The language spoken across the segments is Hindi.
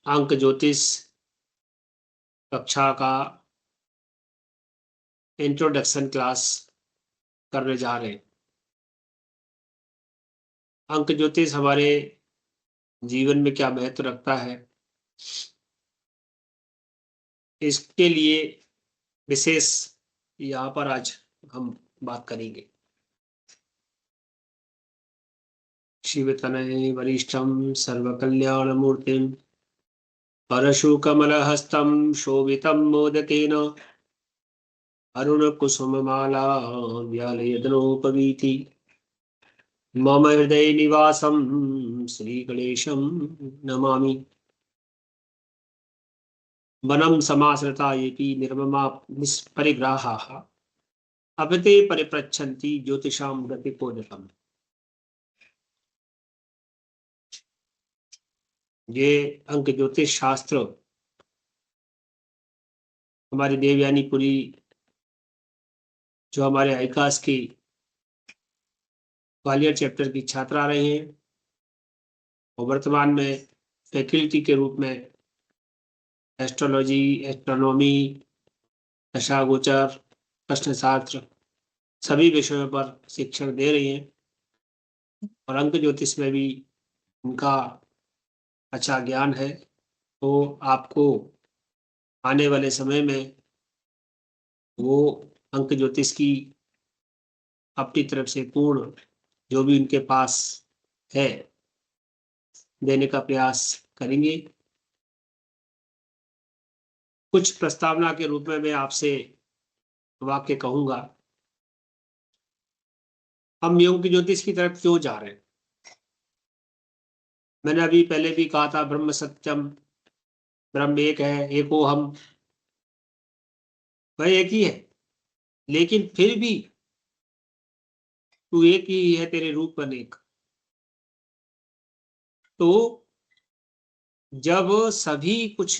अंक ज्योतिष कक्षा का इंट्रोडक्शन क्लास करने जा रहे हैं। अंक ज्योतिष हमारे जीवन में क्या महत्व रखता है, इसके लिए विशेष यहाँ पर आज हम बात करेंगे। शिवतनय वरिष्ठम सर्वकल्याणमूर्तिम परशुकमलहस्तं शोभितं मोदकेन अरुणकुसुममाला व्यालयदनोपवीति मम हृदय निवासं श्रीगणेशं नमामि। वनं समाश्रिता येऽपि निर्ममा निष्परिग्राहाः अपते परिपृच्छन्ति ज्योतिषां गतिकोदकम्। ये अंक ज्योतिष शास्त्र हमारी देवयानीपुरी जो हमारे आईकास की ग्वालियर चैप्टर की छात्रा रही हैं और वर्तमान में फैकल्टी के रूप में एस्ट्रोलॉजी, एस्ट्रोनॉमी, दशागोचर, प्रश्नशास्त्र सभी विषयों पर शिक्षण दे रही हैं और अंक ज्योतिष में भी उनका अच्छा ज्ञान है। तो आपको आने वाले समय में वो अंक ज्योतिष की अपनी तरफ से पूर्ण जो भी उनके पास है देने का प्रयास करेंगे। कुछ प्रस्तावना के रूप में मैं आपसे वाक्य कहूंगा। हम योग की ज्योतिष की तरफ क्यों जा रहे हैं? मैंने अभी पहले भी कहा था ब्रह्म सत्यम, ब्रह्म एक है, एको हम, वह एक ही है, लेकिन फिर भी तू एक ही है, तेरे रूप अनेक। तो जब सभी कुछ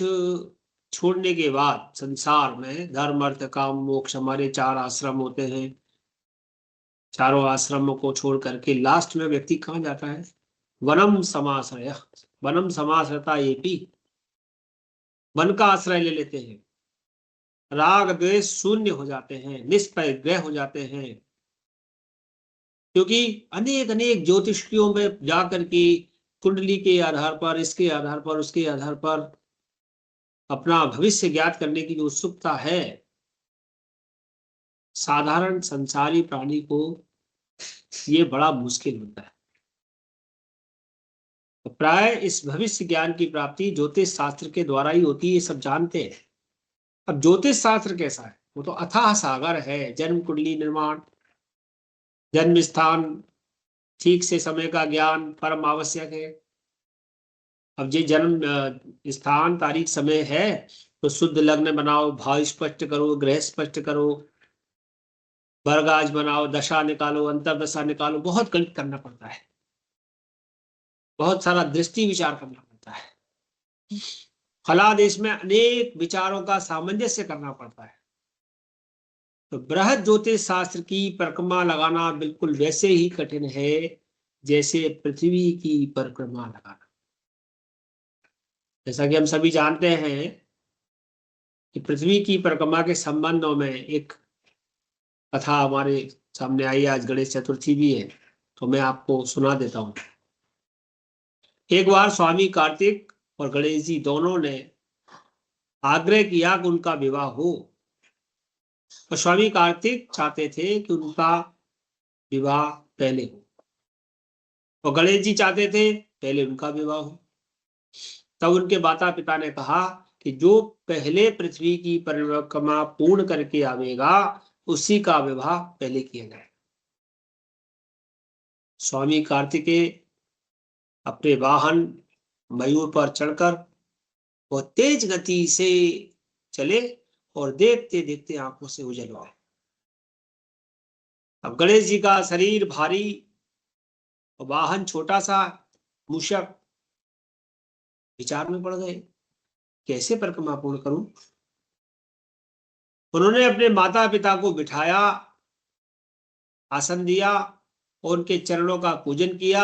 छोड़ने के बाद संसार में धर्म अर्थ काम मोक्ष हमारे 4 आश्रम होते हैं, चारों आश्रमों को छोड़ करके लास्ट में व्यक्ति कहाँ जाता है? वनम समाश्रय, वनम समाश्रता येपि, वन का आश्रय ले लेते हैं, राग द्वेष शून्य हो जाते हैं, निष्परिग्रह हो जाते हैं। क्योंकि अनेक अनेक ज्योतिषियों में जाकर के कुंडली के आधार पर, इसके आधार पर, उसके आधार पर अपना भविष्य ज्ञात करने की जो उत्सुकता है, साधारण संसारी प्राणी को ये बड़ा मुश्किल होता है। तो प्राय इस भविष्य ज्ञान की प्राप्ति ज्योतिष शास्त्र के द्वारा ही होती है, ये सब जानते हैं। अब ज्योतिष शास्त्र कैसा है? वो तो अथाह सागर है। जन्म कुंडली निर्माण, जन्म स्थान, ठीक से समय का ज्ञान परम आवश्यक है। अब ये जन्म स्थान, तारीख, समय है तो शुद्ध लग्न बनाओ, भाव स्पष्ट करो, ग्रह स्पष्ट करो, वर्गाज बनाओ, दशा निकालो, अंतरदशा निकालो। बहुत गणित करना पड़ता है, बहुत सारा दृष्टि विचार करना पड़ता है, फलादेश में अनेक विचारों का सामंजस्य करना पड़ता है। तो बृहद ज्योतिष शास्त्र की परिक्रमा लगाना बिल्कुल वैसे ही कठिन है जैसे पृथ्वी की परिक्रमा लगाना। जैसा कि हम सभी जानते हैं कि पृथ्वी की परिक्रमा के संबंधों में एक कथा हमारे सामने आई। आज गणेश चतुर्थी भी है तो मैं आपको सुना देता हूं। एक बार स्वामी कार्तिक और गणेश जी दोनों ने आग्रह किया कि उनका विवाह हो। और स्वामी कार्तिक चाहते थे कि उनका विवाह पहले हो और गणेश जी चाहते थे पहले उनका विवाह हो। तब उनके माता पिता ने कहा कि जो पहले पृथ्वी की परिक्रमा पूर्ण करके आवेगा उसी का विवाह पहले किया जाए। स्वामी कार्तिकेय अपने वाहन मयूर पर चढ़कर बहुत तेज गति से चले और देखते देखते आंखों से ओझल हो गए। अब गणेश जी का शरीर भारी और वाहन छोटा सा मूषक, विचार में पड़ गए कैसे परिक्रमा पूर्ण करूं। उन्होंने अपने माता पिता को बिठाया, आसन दिया और उनके चरणों का पूजन किया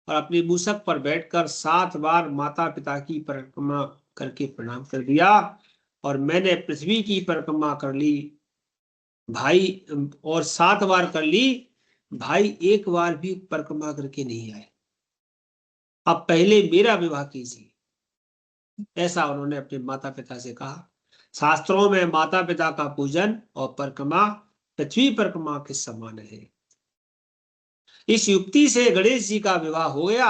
और अपनी मूसक पर बैठकर 7 बार माता पिता की परिक्रमा करके प्रणाम कर दिया, और मैंने पृथ्वी की परिक्रमा कर ली भाई, और 7 बार कर ली भाई, एक बार भी परिक्रमा करके नहीं आए। अब पहले मेरा विवाह कीजिए, ऐसा उन्होंने अपने माता पिता से कहा। शास्त्रों में माता पिता का पूजन और परिक्रमा पृथ्वी परिक्रमा के समान है। इस युक्ति से गणेश जी का विवाह हो गया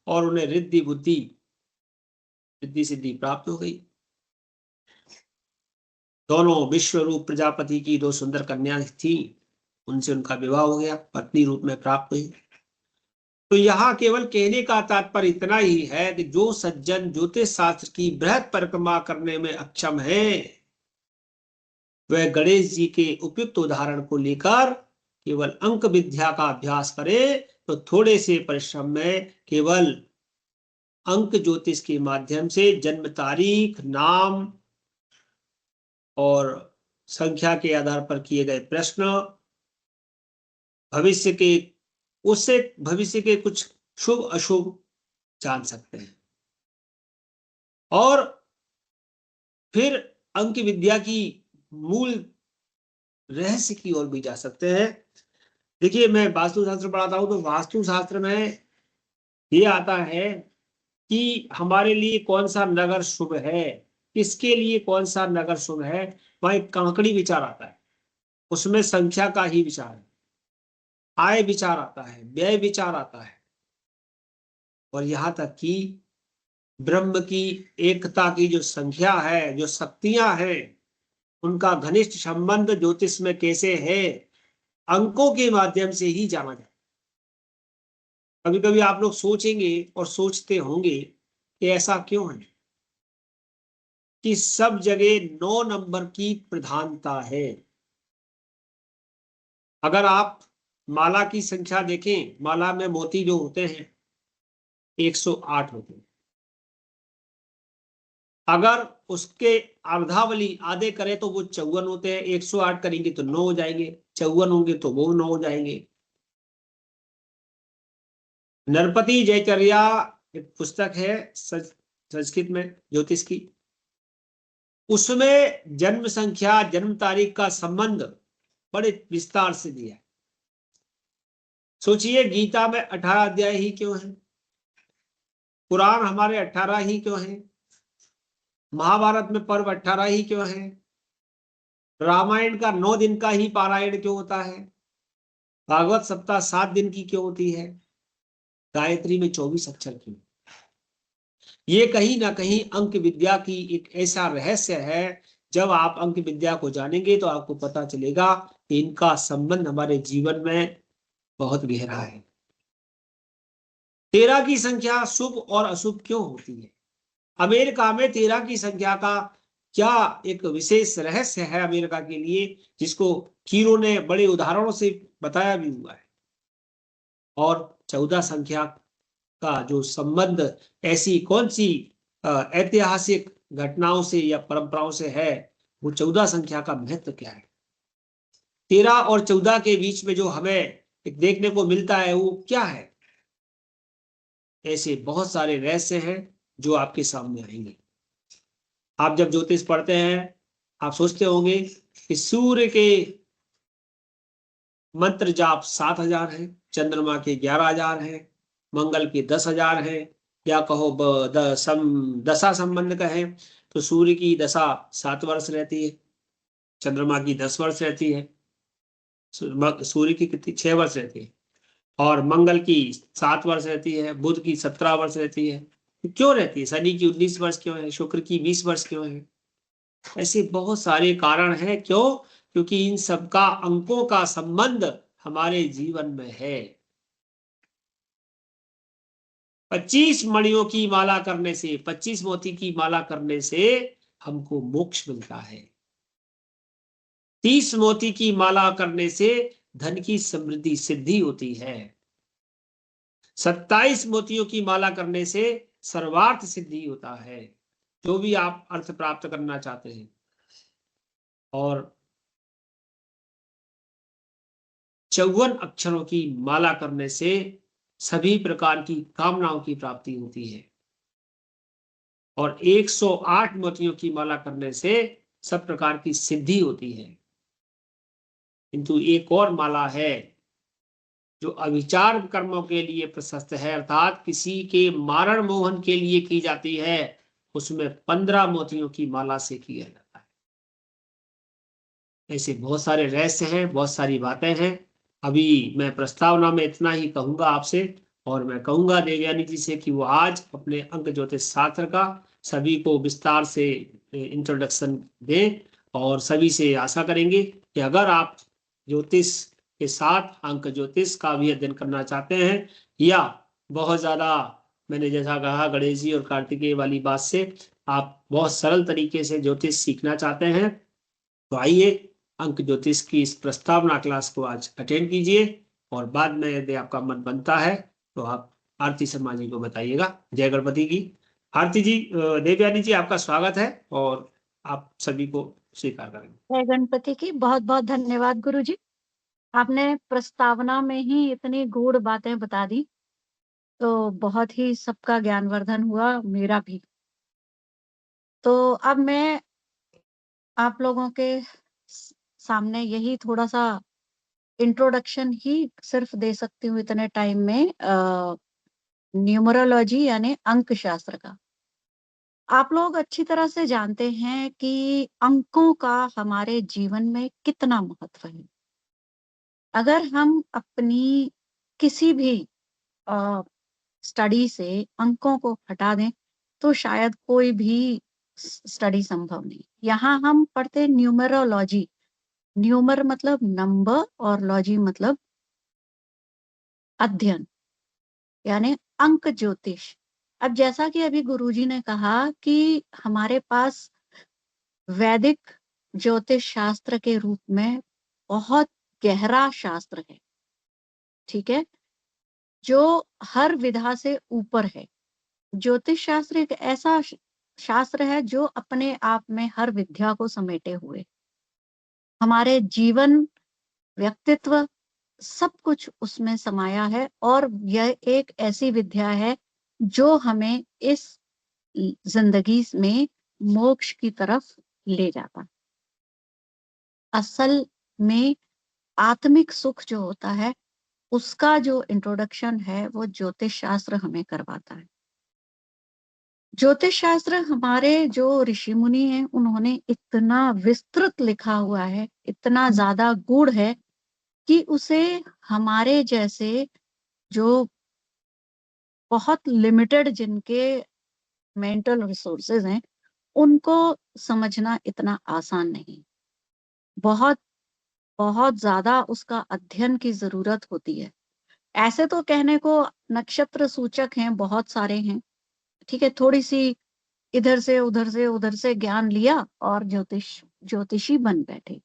और उन्हें रिद्धि बुद्धि रिद्धि सिद्धि प्राप्त हो गई। दोनों विश्व रूप प्रजापति की 2 सुंदर कन्या थी, उनसे उनका विवाह हो गया, पत्नी रूप में प्राप्त हुई। तो यहाँ केवल कहने का तात्पर्य इतना ही है कि जो सज्जन ज्योतिष शास्त्र की बृहद परिक्रमा करने में अक्षम है, वह गणेश जी के उपयुक्त उदाहरण को लेकर केवल अंक विद्या का अभ्यास करे, तो थोड़े से परिश्रम में केवल अंक ज्योतिष के माध्यम से जन्म तारीख, नाम और संख्या के आधार पर किए गए प्रश्न, भविष्य के उससे भविष्य के कुछ शुभ अशुभ जान सकते हैं, और फिर अंक विद्या की मूल रहस्य की ओर भी जा सकते हैं। देखिए, मैं वास्तुशास्त्र पढ़ाता हूं, तो वास्तुशास्त्र में ये आता है कि हमारे लिए कौन सा नगर शुभ है, किसके लिए कौन सा नगर शुभ है, वहां एक कांकड़ी विचार आता है, उसमें संख्या का ही विचार है, आय विचार आता है, व्यय विचार आता है, और यहां तक कि ब्रह्म की एकता की जो संख्या है, जो शक्तियां हैं, उनका घनिष्ठ संबंध ज्योतिष में कैसे है, अंकों के माध्यम से ही जाना जाता है। कभी कभी आप लोग सोचेंगे और सोचते होंगे कि ऐसा क्यों है कि सब जगह 9 नंबर की प्रधानता है। अगर आप माला की संख्या देखें, माला में मोती जो होते हैं 108 होते हैं। अगर उसके अर्धावली आधे करें तो वो 54 होते हैं, 108 करेंगे तो 9 हो जाएंगे, 54 होंगे तो वो 9 हो जाएंगे। नरपति जयचर्या एक पुस्तक है संस्कृत में ज्योतिष की, उसमें जन्म संख्या, जन्म तारीख का संबंध बड़े विस्तार से दिया है। सोचिए, गीता में 18 अध्याय ही क्यों है, पुराण हमारे 18 ही क्यों है, महाभारत में पर्व 18 ही क्यों है, रामायण का 9 दिन का ही पारायण क्यों होता है, भागवत सप्ताह 7 दिन की क्यों होती है, गायत्री में 24 अक्षर क्यों। ये कहीं ना कहीं अंक विद्या की एक ऐसा रहस्य है, जब आप अंक विद्या को जानेंगे तो आपको पता चलेगा कि इनका संबंध हमारे जीवन में बहुत गहरा है। 13 की संख्या शुभ और अशुभ क्यों होती है, अमेरिका में 13 की संख्या का क्या एक विशेष रहस्य है अमेरिका के लिए, जिसको कीरो ने बड़े उदाहरणों से बताया भी हुआ है। और 14 संख्या का जो संबंध ऐसी कौन सी ऐतिहासिक घटनाओं से या परंपराओं से है, वो 14 संख्या का महत्व क्या है, 13 और 14 के बीच में जो हमें एक देखने को मिलता है वो क्या है। ऐसे बहुत सारे रहस्य हैं जो आपके सामने आएंगे। आप जब ज्योतिष पढ़ते हैं, आप सोचते होंगे कि सूर्य के मंत्र जाप 7,000 है, चंद्रमा के 11,000 है, मंगल के 10,000 है, या कहो दशा संबंध का है तो सूर्य की दशा 7 वर्ष रहती है, चंद्रमा की 10 वर्ष रहती है, सूर्य की कितनी 6 वर्ष रहती है, और मंगल की 7 वर्ष रहती है, बुध की 17 वर्ष रहती है। क्यों रहती है, शनि की 19 वर्ष क्यों है, शुक्र की 20 वर्ष क्यों है। ऐसे बहुत सारे कारण हैं, क्यों, क्योंकि इन सबका अंकों का संबंध हमारे जीवन में है। 25 मणियों की माला करने से, 25 मोती की माला करने से हमको मोक्ष मिलता है। 30 मोती की माला करने से धन की समृद्धि सिद्धि होती है। 27 मोतियों की माला करने से सर्वार्थ सिद्धि होता है, जो भी आप अर्थ प्राप्त करना चाहते हैं। और 54 अक्षरों की माला करने से सभी प्रकार की कामनाओं की प्राप्ति होती है। और 108 मोतियों की माला करने से सब प्रकार की सिद्धि होती है। किंतु एक और माला है जो अविचार कर्मों के लिए प्रशस्त है, अर्थात किसी के मारण मोहन के लिए की जाती है, उसमें 15 मोतियों की माला से किया जाता है। ऐसे बहुत सारे रहस्य हैं, बहुत सारी बातें हैं। अभी मैं प्रस्तावना में इतना ही कहूंगा आपसे, और मैं कहूंगा देवयानी जी से कि वो आज अपने अंक ज्योतिष शास्त्र का सभी को विस्तार से इंट्रोडक्शन दें, और सभी से आशा करेंगे कि अगर आप ज्योतिष के साथ अंक ज्योतिष का भी अध्ययन करना चाहते हैं, या बहुत ज्यादा मैंने जैसा कहा गणेश जी और कार्तिकेय वाली बात से आप बहुत सरल तरीके से ज्योतिष सीखना चाहते हैं, तो आइए अंक ज्योतिष की इस प्रस्तावना क्लास को आज अटेंड कीजिए, और बाद में यदि आपका मन बनता है तो आप आरती शर्मा जी को बताइएगा। जय गणपति की। आरती जी, देवयानी जी, आपका स्वागत है, और आप सभी को स्वीकार करेंगे। जय गणपति की। बहुत बहुत धन्यवाद गुरुजी, आपने प्रस्तावना में ही इतनी गूढ़ बातें बता दी, तो बहुत ही सबका ज्ञानवर्धन हुआ, मेरा भी। तो अब मैं आप लोगों के सामने यही थोड़ा सा इंट्रोडक्शन ही सिर्फ दे सकती हूँ इतने टाइम में, न्यूमरोलॉजी यानी अंक शास्त्र का। आप लोग अच्छी तरह से जानते हैं कि अंकों का हमारे जीवन में कितना महत्व है। अगर हम अपनी किसी भी स्टडी से अंकों को हटा दें तो शायद कोई भी स्टडी संभव नहीं। यहाँ हम पढ़ते न्यूमरोलॉजी। न्यूमर मतलब नंबर और लॉजी मतलब अध्ययन, यानी अंक ज्योतिष। अब जैसा कि अभी गुरुजी ने कहा कि हमारे पास वैदिक ज्योतिष शास्त्र के रूप में बहुत गहरा शास्त्र है, ठीक है, जो हर विधा से ऊपर है। ज्योतिष शास्त्र एक ऐसा शास्त्र है जो अपने आप में हर विद्या को समेटे हुए हमारे जीवन, व्यक्तित्व, सब कुछ उसमें समाया है। और यह एक ऐसी विद्या है जो हमें इस जिंदगी में मोक्ष की तरफ ले जाता है। असल में आत्मिक सुख जो होता है उसका जो इंट्रोडक्शन है वो ज्योतिष शास्त्र हमें करवाता है। ज्योतिष शास्त्र हमारे जो ऋषि मुनि हैं उन्होंने इतना विस्तृत लिखा हुआ है, इतना ज्यादा गूढ़ है कि उसे हमारे जैसे जो बहुत लिमिटेड जिनके मेंटल रिसोर्सेज हैं उनको समझना इतना आसान नहीं। बहुत बहुत ज्यादा उसका अध्ययन की जरूरत होती है। ऐसे तो कहने को नक्षत्र सूचक हैं, बहुत सारे हैं, ठीक है, थोड़ी सी इधर से उधर से उधर से ज्ञान लिया और ज्योतिषी बन बैठे।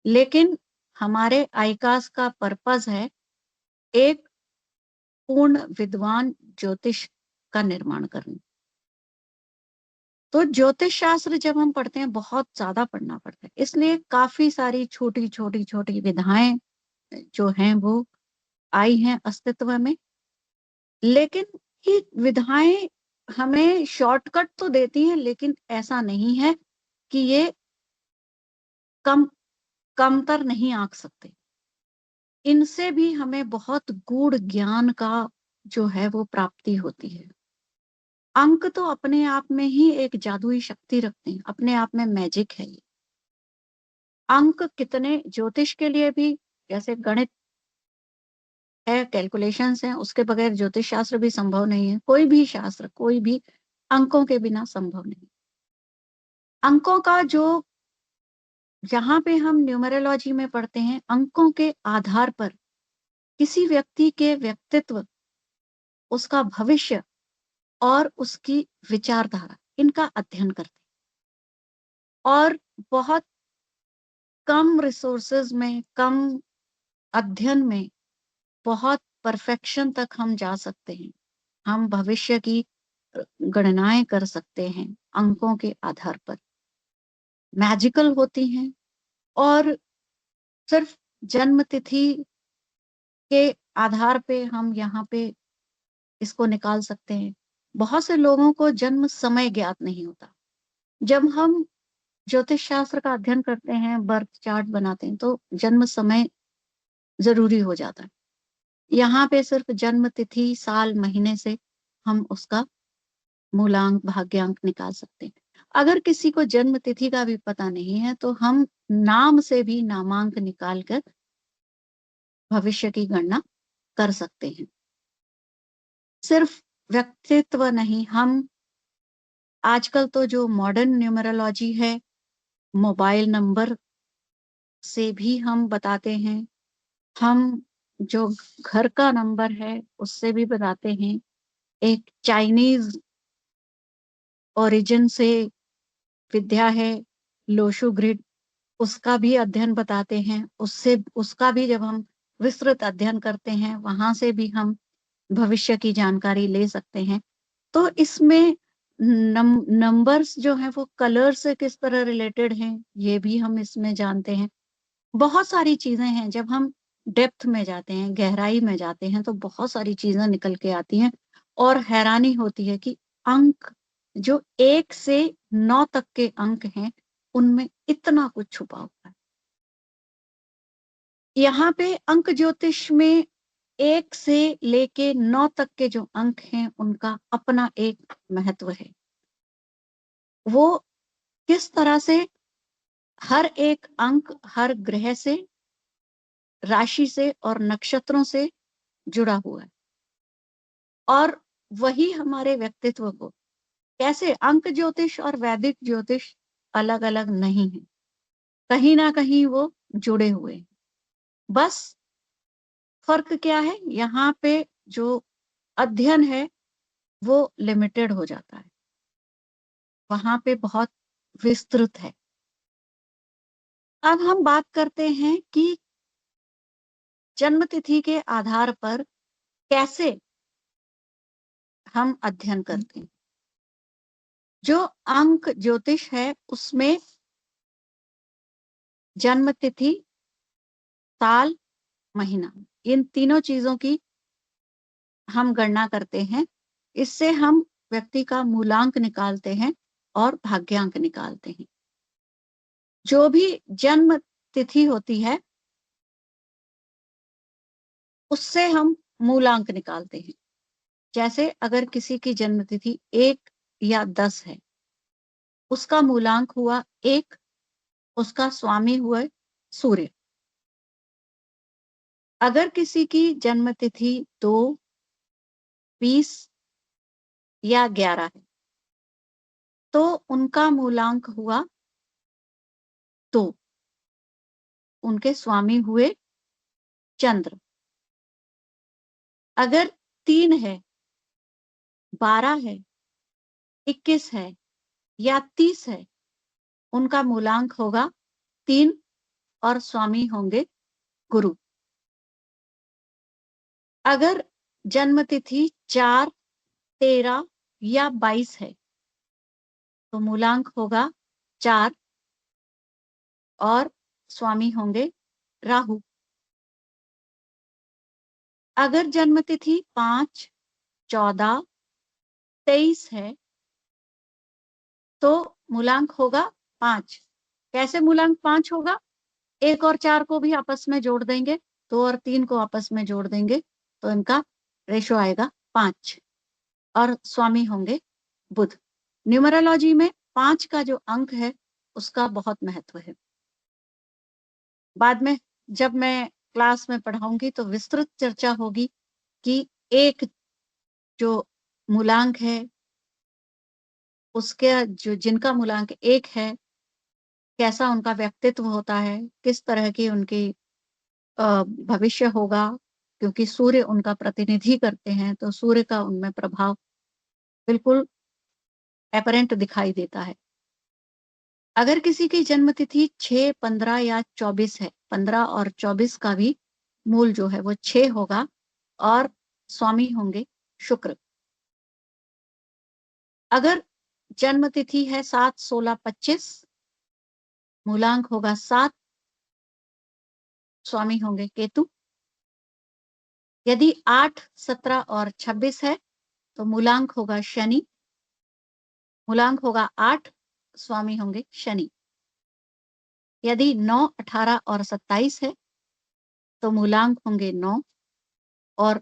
लेकिन हमारे आईकास का पर्पस है एक पूर्ण विद्वान ज्योतिष का निर्माण करना। तो ज्योतिष शास्त्र जब हम पढ़ते हैं बहुत ज्यादा पढ़ना पड़ता है, इसलिए काफी सारी छोटी छोटी छोटी विधाएं जो हैं वो आई हैं अस्तित्व में। लेकिन ये विधाएं हमें शॉर्टकट तो देती हैं, लेकिन ऐसा नहीं है कि ये कमतर नहीं आंक सकते। इनसे भी हमें बहुत गूढ़ ज्ञान का जो है वो प्राप्ति होती है। अंक तो अपने आप में ही एक जादुई शक्ति रखते हैं, अपने आप में मैजिक है ये। अंक कितने ज्योतिष के लिए भी, जैसे गणित है, कैलकुलेशंस हैं, उसके बगैर ज्योतिष शास्त्र भी संभव नहीं है। कोई भी शास्त्र, कोई भी अंकों के बिना संभव नहीं। अंकों का जो जहां पे हम न्यूमरोलॉजी में पढ़ते हैं, अंकों के आधार पर किसी व्यक्ति के व्यक्तित्व, उसका भविष्य और उसकी विचारधारा, इनका अध्ययन करते हैं। और बहुत कम रिसोर्सेज में, कम अध्ययन में बहुत परफेक्शन तक हम जा सकते हैं। हम भविष्य की गणनाएं कर सकते हैं अंकों के आधार पर, मैजिकल होती हैं। और सिर्फ जन्म तिथि के आधार पे हम यहाँ पे इसको निकाल सकते हैं। बहुत से लोगों को जन्म समय ज्ञात नहीं होता। जब हम ज्योतिष शास्त्र का अध्ययन करते हैं, बर्थ चार्ट बनाते हैं, तो जन्म समय जरूरी हो जाता है। यहाँ पे सिर्फ जन्म तिथि, साल, महीने से हम उसका मूलांक, भाग्यांक निकाल सकते हैं। अगर किसी को जन्म तिथि का भी पता नहीं है तो हम नाम से भी नामांक निकाल कर भविष्य की गणना कर सकते हैं। सिर्फ व्यक्तित्व नहीं, हम आजकल तो जो मॉडर्न न्यूमरोलॉजी है, मोबाइल नंबर से भी हम बताते हैं। हम जो घर का नंबर है उससे भी बताते हैं। एक चाइनीज ओरिजिन से विद्या है लोशु ग्रिड, उसका भी अध्ययन बताते हैं। उसका भी जब हम विस्तृत अध्ययन करते हैं, वहां से भी हम भविष्य की जानकारी ले सकते हैं। तो इसमें नंबर्स जो हैं वो कलर से किस तरह रिलेटेड हैं, ये भी हम इसमें जानते हैं। बहुत सारी चीजें हैं। जब हम डेप्थ में जाते हैं, गहराई में जाते हैं, तो बहुत सारी चीजें निकल के आती हैं और हैरानी होती है कि अंक जो 1 से 9 तक के अंक हैं, उनमें इतना कुछ छुपा हुआ है। यहाँ पे अंक ज्योतिष में 1 से लेके 9 तक के जो अंक हैं, उनका अपना एक महत्व है। वो किस तरह से हर एक अंक हर ग्रह से, राशि से और नक्षत्रों से जुड़ा हुआ है, और वही हमारे व्यक्तित्व को कैसे, अंक ज्योतिष और वैदिक ज्योतिष अलग अलग नहीं है, कहीं ना कहीं वो जुड़े हुए हैं। बस फर्क क्या है, यहाँ पे जो अध्ययन है वो लिमिटेड हो जाता है, वहां पे बहुत विस्तृत है। अब हम बात करते हैं कि जन्म तिथि के आधार पर कैसे हम अध्ययन करते हैं। जो अंक ज्योतिष है उसमें जन्म तिथि, साल, महीना, इन तीनों चीजों की हम गणना करते हैं। इससे हम व्यक्ति का मूलांक निकालते हैं और भाग्यांक निकालते हैं। जो भी जन्म तिथि होती है उससे हम मूलांक निकालते हैं। जैसे अगर किसी की जन्म तिथि 1 या 10 है, उसका मूलांक हुआ 1, उसका स्वामी हुआ सूर्य। अगर किसी की जन्म तिथि 2, 20 या 11 है, तो उनका मूलांक हुआ 2, उनके स्वामी हुए चंद्र। अगर 3 है, 12 है, 21 है या 30 है, उनका मूलांक होगा 3 और स्वामी होंगे गुरु। अगर जन्म तिथि 4, 13 या 22 है, तो मूलांक होगा 4 और स्वामी होंगे राहु। अगर जन्म तिथि 5, 14, 23 है, तो मूलांक होगा 5। कैसे मूलांक 5 होगा? 1 और 4 को भी आपस में जोड़ देंगे, 2 और 3 को आपस में जोड़ देंगे, तो इनका रेशो आएगा 5 और स्वामी होंगे बुध। न्यूमरोलॉजी में 5 का जो अंक है उसका बहुत महत्व है। बाद में जब मैं क्लास में पढ़ाऊंगी तो विस्तृत चर्चा होगी कि एक जो मूलांक है उसके जो जिनका मूलांक 1 है, कैसा उनका व्यक्तित्व होता है, किस तरह की उनकी भविष्य होगा, क्योंकि सूर्य उनका प्रतिनिधि करते हैं, तो सूर्य का उनमें प्रभाव बिल्कुल एपरेंट दिखाई देता है। अगर किसी की जन्म तिथि 6, 15 या 24 है, 15 और 24 का भी मूल जो है वो 6 होगा और स्वामी होंगे शुक्र। अगर जन्म तिथि है 7, 16, 25, मूलांक होगा 7, स्वामी होंगे केतु। यदि 8, 17 और 26 है, तो मूलांक होगा शनि, मूलांक होगा 8, स्वामी होंगे शनि। यदि 9, 18 और 27 है तो मूलांक होंगे 9 और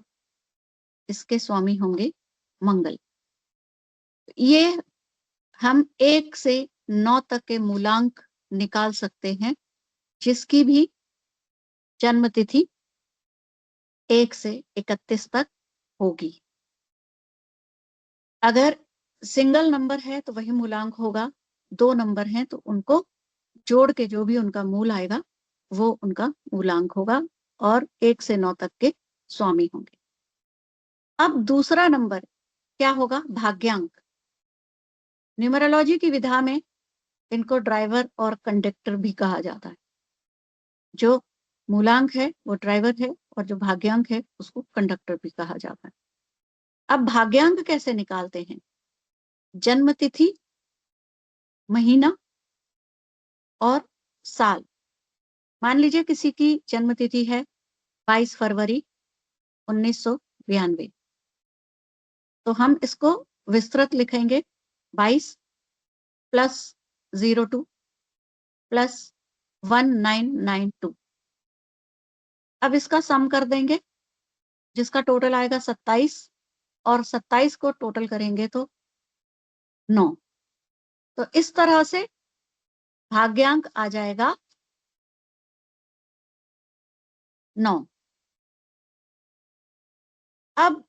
इसके स्वामी होंगे मंगल। ये हम 1 से 9 तक के मूलांक निकाल सकते हैं जिसकी भी जन्म तिथि 1 से 31 तक होगी। अगर सिंगल नंबर है तो वही मूलांक होगा, 2 नंबर हैं तो उनको जोड़ के जो भी उनका मूल आएगा वो उनका मूलांक होगा और 1 से 9 तक के स्वामी होंगे। अब दूसरा नंबर क्या होगा? भाग्यांक। न्यूमरोलॉजी की विधा में इनको ड्राइवर और कंडक्टर भी कहा जाता है। जो मूलांक है वो ड्राइवर है और जो भाग्यांक है उसको कंडक्टर भी कहा जाता है। अब भाग्यांक कैसे निकालते हैं? जन्म तिथि, महीना और साल। मान लीजिए किसी की जन्म तिथि है 22 फरवरी 1992, तो हम इसको विस्तृत लिखेंगे 22 प्लस 02 प्लस 1992। अब इसका सम कर देंगे जिसका टोटल आएगा 27 और 27 को टोटल करेंगे तो 9। तो इस तरह से भाग्यांक आ जाएगा 9। अब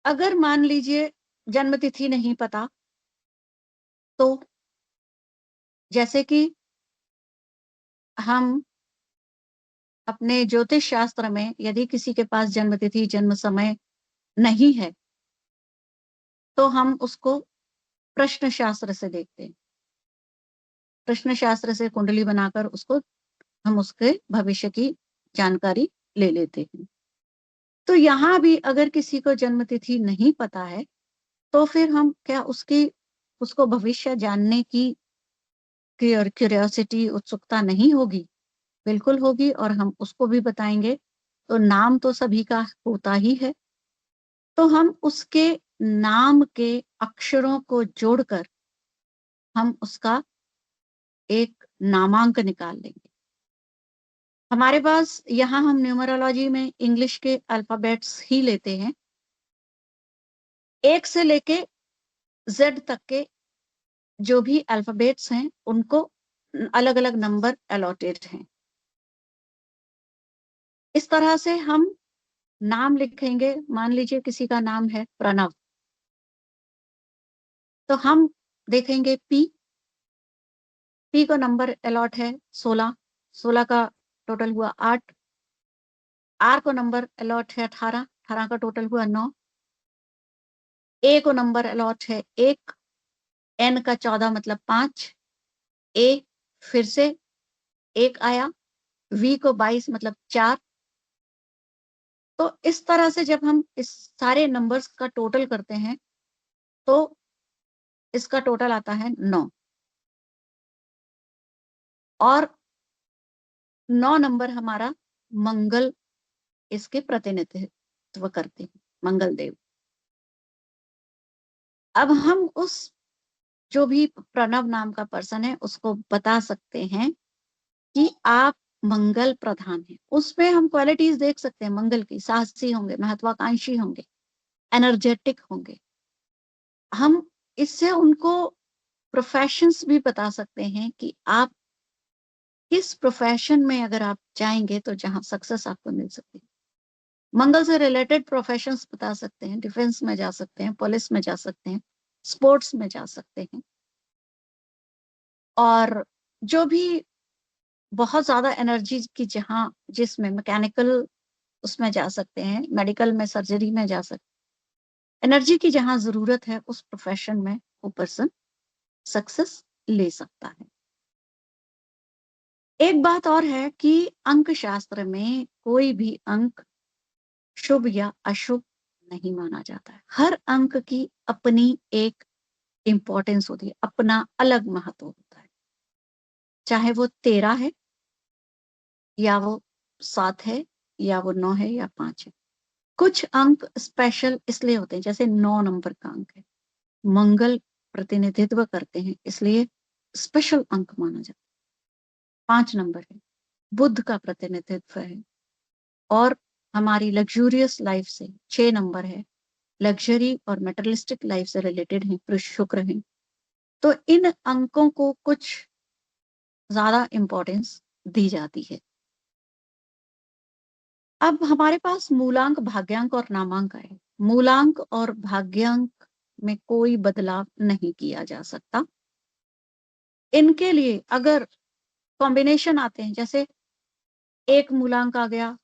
अगर मान लीजिए जन्म तिथि नहीं पता तो जैसे कि हम अपने ज्योतिष शास्त्र में यदि किसी के पास जन्म तिथि जन्म समय नहीं है तो हम उसको प्रश्न शास्त्र से देखते हैं। प्रश्न शास्त्र से कुंडली बनाकर उसको हम उसके भविष्य की जानकारी ले लेते हैं। तो यहाँ भी अगर किसी को जन्म तिथि नहीं पता है तो फिर हम क्या उसको भविष्य जानने की क्यूरियोसिटी, उत्सुकता नहीं होगी? बिल्कुल होगी और हम उसको भी बताएंगे। तो नाम तो सभी का होता ही है, तो हम उसके नाम के अक्षरों को जोड़कर हम उसका एक नामांक निकाल लेंगे। हमारे पास यहाँ हम न्यूमरोलॉजी में इंग्लिश के अल्फाबेट्स ही लेते हैं। 1 से लेके Z तक के जो भी अल्फाबेट्स हैं उनको अलग अलग नंबर अलॉटेड हैं। इस तरह से हम नाम लिखेंगे। मान लीजिए किसी का नाम है प्रणव, तो हम देखेंगे पी को नंबर अलॉट है 16, 16 का टोटल हुआ 8। आर को नंबर अलॉट है 18, 18 का टोटल हुआ 9। ए को नंबर अलॉट है 1, एन का 14 मतलब 5, ए फिर से 1 आया, वी को 22 मतलब 4। तो इस तरह से जब हम इस सारे नंबर्स का टोटल करते हैं तो इसका टोटल आता है 9 और 9 नंबर हमारा मंगल इसके प्रतिनिधित्व करते हैं, मंगल देव। अब हम उस जो भी प्रणव नाम का पर्सन है उसको बता सकते हैं कि आप मंगल प्रधान हैं। उसमें हम क्वालिटीज देख सकते हैं मंगल की, साहसी होंगे, महत्वाकांक्षी होंगे, एनर्जेटिक होंगे। हम इससे उनको प्रोफेशंस भी बता सकते हैं कि आप किस प्रोफेशन में अगर आप जाएंगे तो जहां सक्सेस आपको मिल सकती है। मंगल से रिलेटेड प्रोफेशंस बता सकते हैं, डिफेंस में जा सकते हैं, पुलिस में जा सकते हैं, स्पोर्ट्स में जा सकते हैं। और जो भी बहुत ज्यादा एनर्जी की जिसमें मैकेनिकल उसमें जा सकते हैं, मेडिकल में, सर्जरी में जा सकते हैं। एनर्जी की जहां जरूरत है उस प्रोफेशन में वो पर्सन सक्सेस ले सकता है। एक बात और है कि अंक शास्त्र में कोई भी अंक शुभ या अशुभ नहीं माना जाता है। हर अंक की अपनी एक इंपॉर्टेंस होती है, अपना अलग महत्व होता है। चाहे वो 13 है या वो 7 है या वो 9 है या 5 है, कुछ अंक स्पेशल इसलिए होते हैं, जैसे 9 नंबर का अंक है, मंगल प्रतिनिधित्व करते हैं इसलिए स्पेशल अंक माना जाता है। 5 नंबर है, बुध का प्रतिनिधित्व है, और हमारी लग्जूरियस लाइफ से 6 नंबर है, लग्जरी और मेटरलिस्टिक लाइफ से रिलेटेड है, शुक्र है। तो इन अंकों को कुछ ज्यादा इंपॉर्टेंस दी जाती है। अब हमारे पास मूलांक, भाग्यांक और नामांक है। मूलांक और भाग्यांक में कोई बदलाव नहीं किया जा सकता। इनके लिए अगर कॉम्बिनेशन आते हैं, जैसे एक मूलांक आ गया,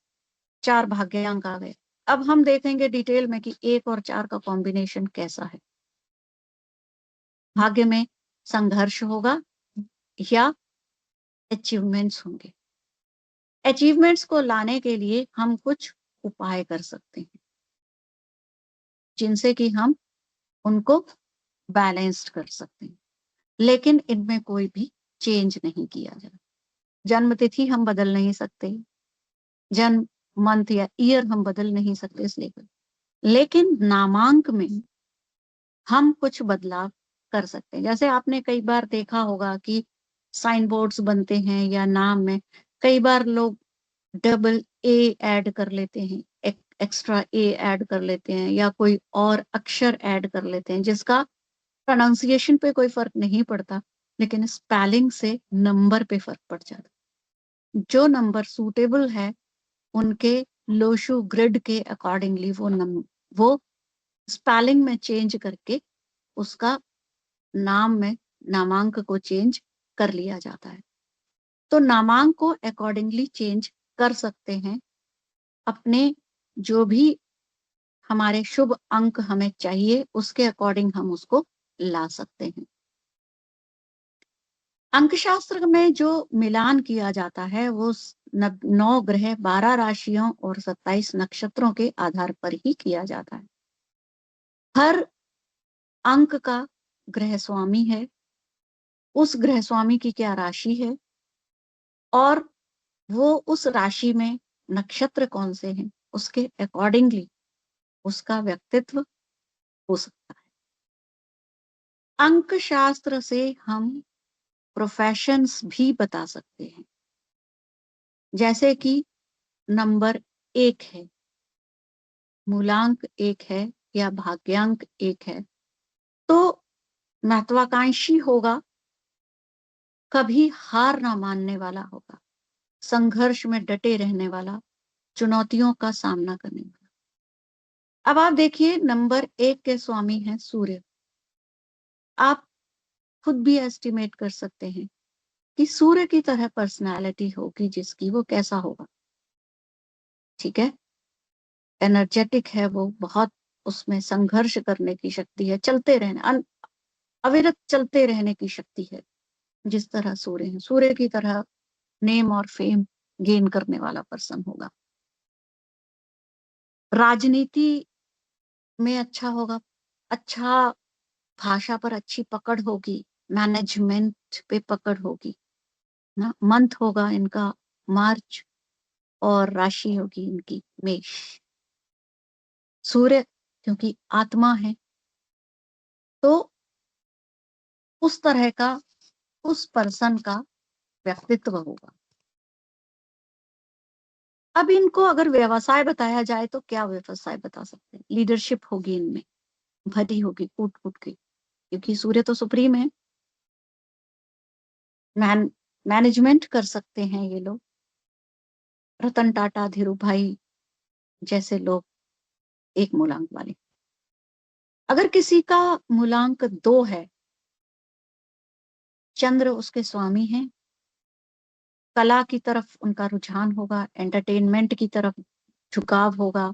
4 भाग्यांक आ गए, अब हम देखेंगे डिटेल में कि 1 और 4 का कॉम्बिनेशन कैसा है। भाग्य में संघर्ष होगा या अचीवमेंट्स होंगे। अचीवमेंट्स को लाने के लिए हम कुछ उपाय कर सकते हैं, जिनसे कि हम उनको बैलेंस्ड कर सकते हैं, लेकिन इनमें कोई भी चेंज नहीं किया जाए। जन्म तिथि हम बदल नहीं सकते, जन्म मंथ या ईयर हम बदल नहीं सकते, इसलिए लेकिन नामांक में हम कुछ बदलाव कर सकते हैं। जैसे आपने कई बार देखा होगा कि साइन बोर्ड्स बनते हैं या नाम में कई बार लोग डबल ए ऐड कर लेते हैं, एक्स्ट्रा ए ऐड कर लेते हैं, या कोई और अक्षर ऐड कर लेते हैं, जिसका प्रोनाउंसिएशन पे कोई फर्क नहीं पड़ता, लेकिन स्पेलिंग से नंबर पे फर्क पड़ जाता। जो नंबर सूटेबल है उनके लोशु ग्रिड के अकॉर्डिंगली वो स्पेलिंग में चेंज करके उसका नाम में नामांक को चेंज कर लिया जाता है। तो नामांक को अकॉर्डिंगली चेंज कर सकते हैं। अपने जो भी हमारे शुभ अंक हमें चाहिए उसके अकॉर्डिंग हम उसको ला सकते हैं। अंकशास्त्र में जो मिलान किया जाता है वो 9 ग्रह, 12 राशियों और 27 नक्षत्रों के आधार पर ही किया जाता है। हर अंक का ग्रह स्वामी है, उस ग्रह स्वामी की क्या राशि है और वो उस राशि में नक्षत्र कौन से हैं, उसके अकॉर्डिंगली उसका व्यक्तित्व हो सकता है। अंक शास्त्र से हम प्रोफेशंस भी बता सकते हैं, जैसे कि नंबर 1 है, मूलांक 1 है या भाग्यांक 1 है, तो महत्वाकांक्षी होगा, कभी हार ना मानने वाला होगा, संघर्ष में डटे रहने वाला, चुनौतियों का सामना करने वाला। अब आप देखिए, नंबर 1 के स्वामी हैं सूर्य। आप खुद भी एस्टिमेट कर सकते हैं कि सूर्य की तरह पर्सनालिटी होगी जिसकी, वो कैसा होगा। ठीक है, एनर्जेटिक है वो, बहुत उसमें संघर्ष करने की शक्ति है, चलते रहने, अविरत चलते रहने की शक्ति है। जिस तरह सूर्य है, सूर्य की तरह नेम और फेम गेन करने वाला पर्सन होगा। राजनीति में अच्छा होगा, अच्छा भाषा पर अच्छी पकड़ होगी, मैनेजमेंट पे पकड़ होगी ना। मंथ होगा इनका मार्च और राशि होगी इनकी मेष। सूर्य क्योंकि आत्मा है, तो उस तरह का उस पर्सन का व्यक्तित्व होगा। अब इनको अगर व्यवसाय बताया जाए तो क्या व्यवसाय बता सकते हैं? लीडरशिप होगी इनमें, भरी होगी कूट कूट के, क्योंकि सूर्य तो सुप्रीम है। मैनेजमेंट कर सकते हैं ये लोग, रतन टाटा, धीरू भाई जैसे लोग एक मूलांक वाले। अगर किसी का मूलांक 2 है, चंद्र उसके स्वामी हैं, कला की तरफ उनका रुझान होगा, एंटरटेनमेंट की तरफ झुकाव होगा,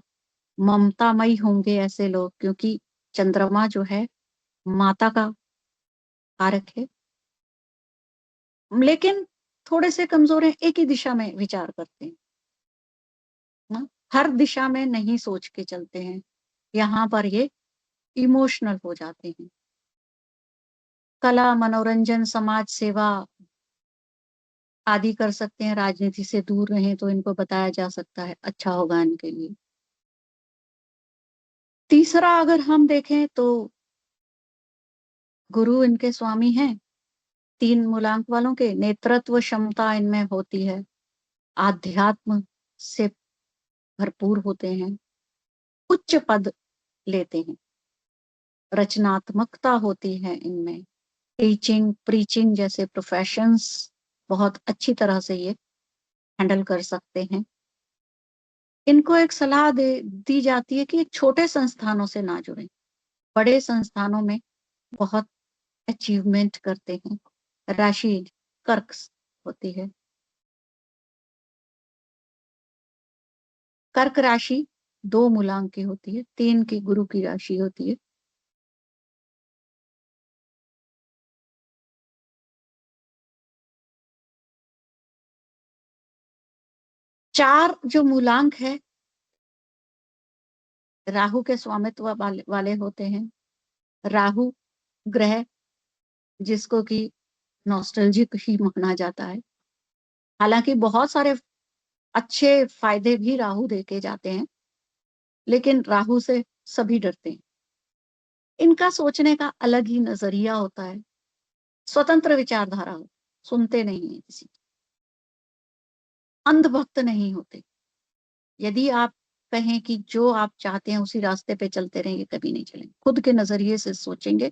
ममतामयी होंगे ऐसे लोग, क्योंकि चंद्रमा जो है माता का कारक है। लेकिन थोड़े से कमजोर हैं, एक ही दिशा में विचार करते हैं ना, हर दिशा में नहीं सोच के चलते हैं, यहाँ पर ये इमोशनल हो जाते हैं। कला, मनोरंजन, समाज सेवा आदि कर सकते हैं। राजनीति से दूर रहें तो इनको बताया जा सकता है, अच्छा होगा इनके लिए। तीसरा अगर हम देखें तो गुरु इनके स्वामी हैं, 3 मूलांक वालों के। नेतृत्व क्षमता इनमें होती है, आध्यात्म से भरपूर होते हैं, उच्च पद लेते हैं, रचनात्मकता होती है इनमें, टीचिंग प्रीचिंग जैसे प्रोफेशंस बहुत अच्छी तरह से ये हैंडल कर सकते हैं। इनको एक सलाह दी जाती है कि एक छोटे संस्थानों से ना जुड़ें, बड़े संस्थानों में बहुत अचीवमेंट करते हैं। राशि कर्क होती है। कर्क राशि 2 मूलांक की होती है, 3 की गुरु की राशि होती है। चार जो मूलांक है राहु के स्वामित्व वाले होते हैं। राहु ग्रह जिसको कि नॉस्टैल्जिक ही माना जाता है, हालांकि बहुत सारे अच्छे फायदे भी राहु देके जाते हैं, लेकिन राहु से सभी डरते हैं। इनका सोचने का अलग ही नजरिया होता है, स्वतंत्र विचारधारा हो, सुनते नहीं है किसी, अंधभक्त नहीं होते। यदि आप कहें कि जो आप चाहते हैं उसी रास्ते पे चलते रहेंगे, कभी नहीं चलेंगे। खुद के नजरिए से सोचेंगे,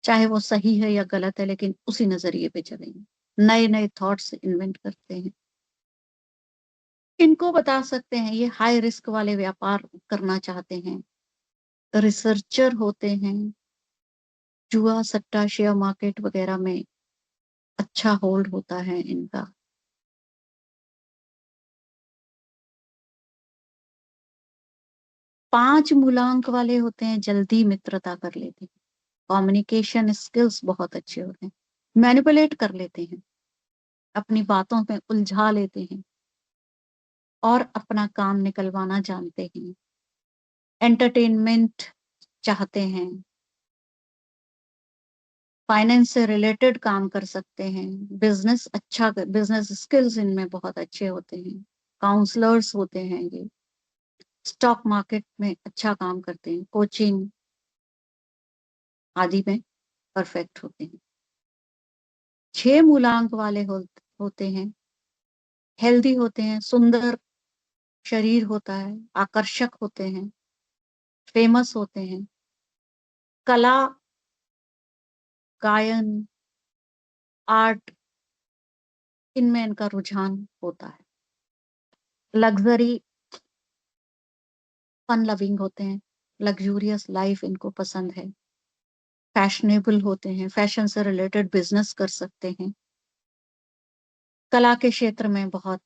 चाहे वो सही है या गलत है, लेकिन उसी नजरिए पे चलेंगे। नए नए थॉट्स इन्वेंट करते हैं। इनको बता सकते हैं ये हाई रिस्क वाले व्यापार करना चाहते हैं, रिसर्चर होते हैं, जुआ सट्टा शेयर मार्केट वगैरह में अच्छा होल्ड होता है इनका। पांच मूलांक वाले होते हैं, जल्दी मित्रता कर लेते हैं, कम्युनिकेशन स्किल्स बहुत अच्छे होते हैं, मैनिपुलेट कर लेते हैं, अपनी बातों में उलझा लेते हैं और अपना काम निकलवाना जानते हैं, एंटरटेनमेंट चाहते हैं, फाइनेंस से रिलेटेड काम कर सकते हैं, बिजनेस स्किल्स इनमें बहुत अच्छे होते हैं, काउंसलर्स होते हैं ये, स्टॉक मार्केट में अच्छा काम करते हैं, कोचिंग आदि में परफेक्ट होते हैं। 6 मूलांक वाले होते हैं, हेल्दी होते हैं, सुंदर शरीर होता है, आकर्षक होते हैं, फेमस होते हैं, कला गायन आर्ट इनमें इनका रुझान होता है, लग्जरी फन लविंग होते हैं, लग्जूरियस लाइफ इनको पसंद है, फैशनेबल होते हैं, फैशन से रिलेटेड बिजनेस कर सकते हैं, कला के क्षेत्र में बहुत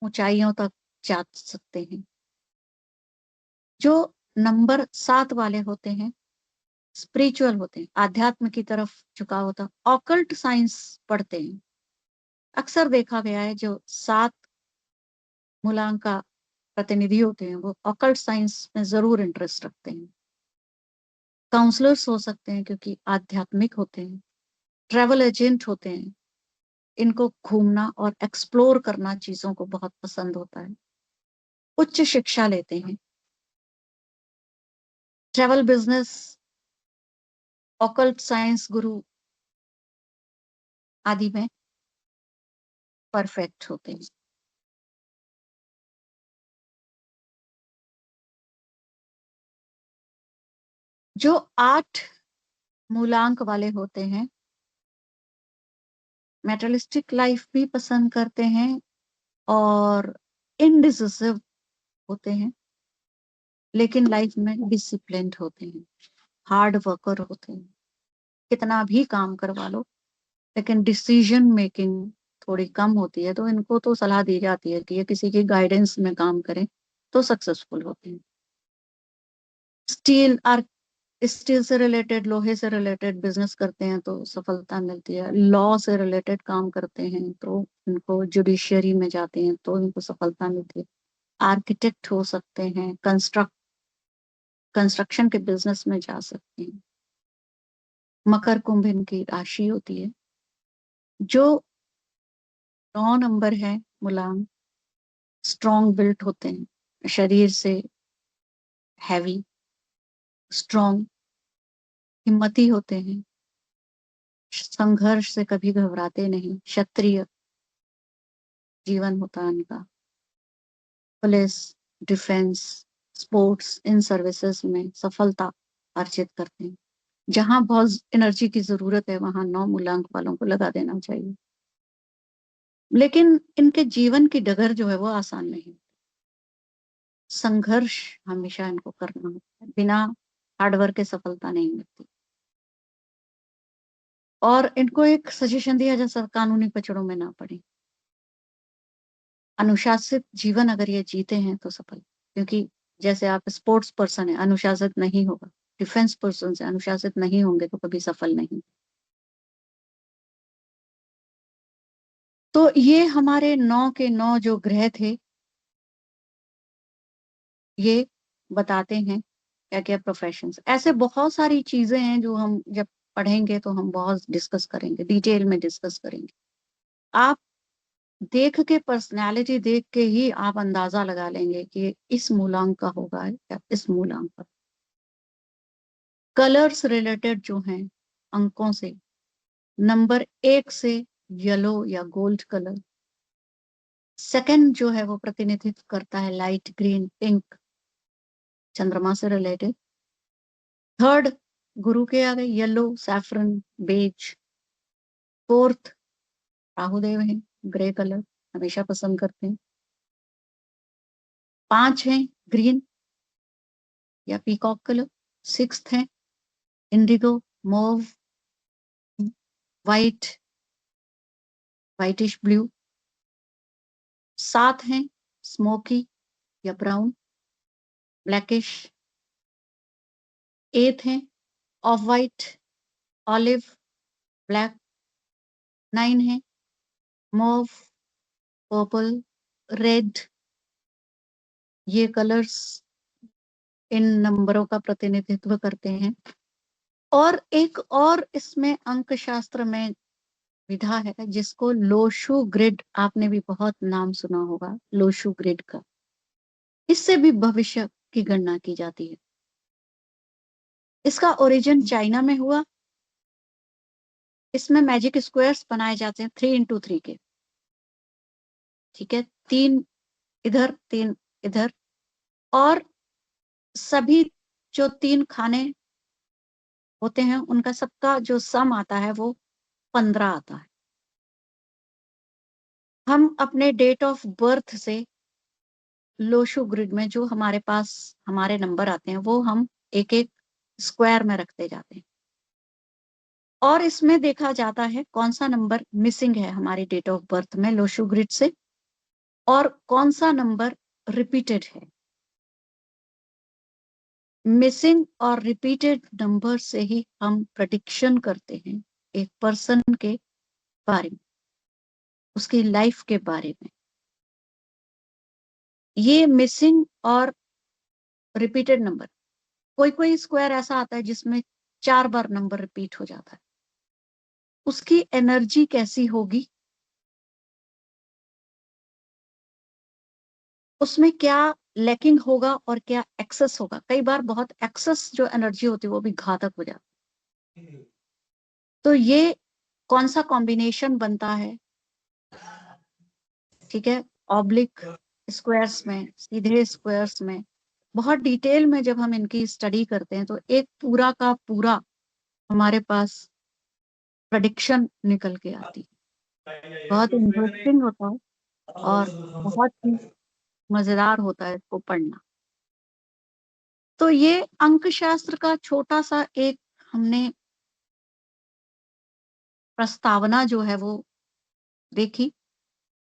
ऊंचाइयों तक जा सकते हैं। जो नंबर 7 वाले होते हैं स्पिरिचुअल होते हैं, आध्यात्म की तरफ झुकाव होता है, ऑकल्ट साइंस पढ़ते हैं। अक्सर देखा गया है जो 7 मूलांक का प्रतिनिधि होते हैं वो ऑकल्ट साइंस में जरूर इंटरेस्ट रखते हैं। काउंसलर्स हो सकते हैं क्योंकि आध्यात्मिक होते हैं, ट्रैवल एजेंट होते हैं, इनको घूमना और एक्सप्लोर करना चीजों को बहुत पसंद होता है, उच्च शिक्षा लेते हैं, ट्रैवल बिजनेस ऑकल्ट साइंस गुरु आदि में परफेक्ट होते हैं। जो 8 मूलांक वाले होते हैं मेटलिस्टिक लाइफ भी पसंद करते हैं और इनडिसिसिव होते हैं, लेकिन लाइफ में डिसिप्लिन्ड होते हैं, हार्ड वर्कर होते हैं, कितना भी काम करवा लो लेकिन डिसीजन मेकिंग थोड़ी कम होती है, तो इनको तो सलाह दी जाती है कि ये किसी की गाइडेंस में काम करें तो सक्सेसफुल होते हैं। स्टील आर स्टील से रिलेटेड, लोहे से रिलेटेड बिजनेस करते हैं तो सफलता मिलती है, लॉ से रिलेटेड काम करते हैं तो इनको जुडिशियरी में जाते हैं तो इनको सफलता मिलती है, आर्किटेक्ट हो सकते हैं, कंस्ट्रक्शन के बिजनेस में जा सकते हैं। मकर कुंभ इनकी राशि होती है। जो 9 नंबर है मुलायम, स्ट्रॉन्ग बिल्ट होते हैं, शरीर से हैवी, स्ट्रॉन्ग, हिम्मती होते हैं, संघर्ष से कभी घबराते नहीं, क्षत्रिय जीवन होता है उनका। पुलिस, डिफेंस, स्पोर्ट्स, इन सर्विसेज में सफलता अर्जित करते हैं। जहां बहुत एनर्जी की जरूरत है वहां 9 मूलांक वालों को लगा देना चाहिए। लेकिन इनके जीवन की डगर जो है वो आसान नहीं। संघर्ष हमेशा इनको करना होता है, बिना हार्डवर्क के सफलता नहीं मिलती। और इनको एक सजेशन दिया जा सकता, कानूनी पचड़ों में ना पड़े, अनुशासित जीवन अगर ये जीते हैं तो सफल। क्योंकि जैसे आप स्पोर्ट्स पर्सन है, अनुशासित नहीं होगा, डिफेंस पर्सन से अनुशासित नहीं होंगे तो कभी सफल नहीं। तो ये हमारे 9 के 9 जो ग्रह थे, ये बताते हैं क्या क्या प्रोफेशंस। ऐसे बहुत सारी चीजें हैं जो हम जब पढ़ेंगे तो हम बहुत डिस्कस करेंगे, डिटेल में डिस्कस करेंगे। आप देख के, पर्सनालिटी देख के ही आप अंदाजा लगा लेंगे कि इस मूलांक का होगा या इस मूलांक का। कलर्स रिलेटेड जो हैं अंकों से, नंबर 1 से येलो या गोल्ड कलर, सेकंड जो है वो प्रतिनिधित्व करता है लाइट ग्रीन, पिंक, चंद्रमा से रिलेटेड। थर्ड गुरु के आ गए yellow, saffron, beige. Fourth Rahudev है, ग्रे कलर हमेशा पसंद करते हैं। 5 है ग्रीन या पीकॉक कलर। 6th है Indigo, mauve, white, whitish blue. 7 है स्मोकी या ब्राउन, ब्लैकिश। 8 है ऑफ वाइट, ऑलिव, ब्लैक। 9 है मोव, पर्पल, रेड। ये कलर्स इन नंबरों का प्रतिनिधित्व करते हैं। और एक और इसमें अंक शास्त्र में विधा है जिसको लोशु ग्रिड, आपने भी बहुत नाम सुना होगा लोशु ग्रिड का। इससे भी भविष्य की गणना की जाती है। इसका ओरिजिन चाइना में हुआ। इसमें मैजिक स्क्वायर्स बनाए जाते हैं 3x3 के, ठीक है, 3 इधर 3 इधर। और सभी जो 3 खाने होते हैं उनका सबका जो सम आता है वो 15 आता है। हम अपने डेट ऑफ बर्थ से लोशु ग्रिड में जो हमारे पास हमारे नंबर आते हैं वो हम एक एक स्क्वायर में रखते जाते हैं। और इसमें देखा जाता है कौन सा नंबर मिसिंग है हमारी डेट ऑफ बर्थ में लोशु ग्रिड से, और कौन सा नंबर रिपीटेड है। मिसिंग और रिपीटेड नंबर से ही हम प्रेडिक्शन करते हैं एक पर्सन के बारे में, उसकी लाइफ के बारे में। ये मिसिंग और रिपीटेड नंबर, कोई कोई स्क्वायर ऐसा आता है जिसमें 4 बार नंबर रिपीट हो जाता है, उसकी एनर्जी कैसी होगी, उसमें क्या लैकिंग होगा और क्या एक्सेस होगा। कई बार बहुत एक्सेस जो एनर्जी होती है वो भी घातक हो जाती है। तो ये कौन सा कॉम्बिनेशन बनता है, ठीक है, ऑब्लिक स्क्वायर्स में, सीधे स्क्वायर्स में, बहुत डिटेल में जब हम इनकी स्टडी करते हैं तो एक पूरा का पूरा हमारे पास प्रेडिक्शन निकल के आती है। बहुत इंटरेस्टिंग होता है और बहुत ही मजेदार होता है इसको पढ़ना। तो ये अंक शास्त्र का छोटा सा एक हमने प्रस्तावना जो है वो देखी।